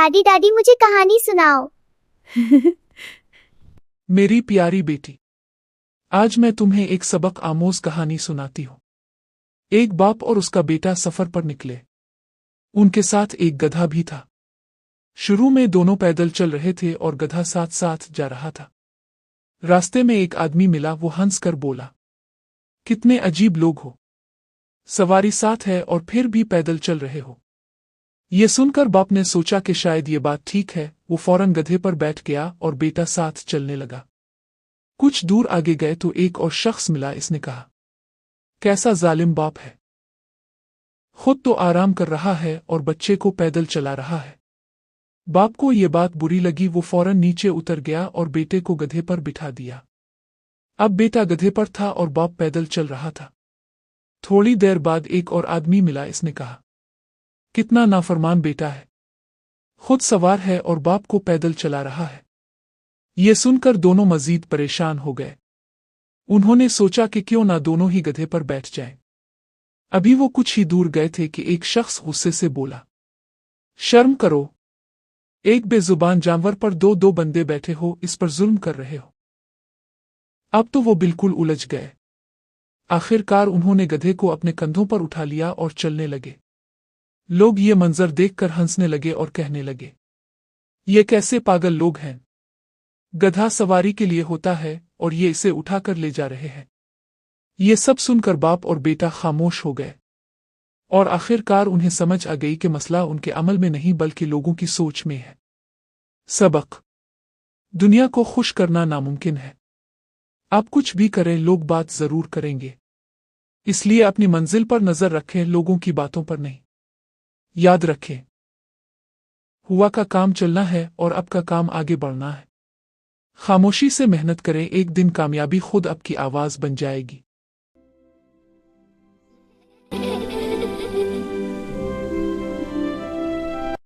दादी दादी मुझे कहानी सुनाओ। मेरी प्यारी बेटी, आज मैं तुम्हें एक सबक आमोज कहानी सुनाती हूँ। एक बाप और उसका बेटा सफर पर निकले। उनके साथ एक गधा भी था। शुरू में दोनों पैदल चल रहे थे और गधा साथ साथ जा रहा था। रास्ते में एक आदमी मिला। वो हंस कर बोला, कितने अजीब लोग हो, सवारी साथ है और फिर भी पैदल चल रहे हो। ये सुनकर बाप ने सोचा कि शायद ये बात ठीक है। वो फौरन गधे पर बैठ गया और बेटा साथ चलने लगा। कुछ दूर आगे गए तो एक और शख्स मिला। इसने कहा, कैसा जालिम बाप है, खुद तो आराम कर रहा है और बच्चे को पैदल चला रहा है। बाप को ये बात बुरी लगी। वो फौरन नीचे उतर गया और बेटे को गधे पर बिठा दिया। अब बेटा गधे पर था और बाप पैदल चल रहा था। थोड़ी देर बाद एक और आदमी मिला। इसने कहा, कितना नाफरमान बेटा है, खुद सवार है और बाप को पैदल चला रहा है। ये सुनकर दोनों मजीद परेशान हो गए। उन्होंने सोचा कि क्यों ना दोनों ही गधे पर बैठ जाएं। अभी वो कुछ ही दूर गए थे कि एक शख्स गुस्से से बोला, शर्म करो, एक बेजुबान जानवर पर दो दो बंदे बैठे हो, इस पर जुल्म कर रहे हो। अब तो वो बिल्कुल उलझ गए। आखिरकार उन्होंने गधे को अपने कंधों पर उठा लिया और चलने लगे। लोग ये मंजर देखकर हंसने लगे और कहने लगे, ये कैसे पागल लोग हैं, गधा सवारी के लिए होता है और ये इसे उठाकर ले जा रहे हैं। ये सब सुनकर बाप और बेटा खामोश हो गए और आखिरकार उन्हें समझ आ गई कि मसला उनके अमल में नहीं बल्कि लोगों की सोच में है। सबक: दुनिया को खुश करना नामुमकिन है। आप कुछ भी करें, लोग बात जरूर करेंगे। इसलिए अपनी मंजिल पर नजर रखें, लोगों की बातों पर नहीं। याद रखें, हुआ का काम चलना है और अब का काम आगे बढ़ना है। खामोशी से मेहनत करें, एक दिन कामयाबी खुद आपकी आवाज बन जाएगी।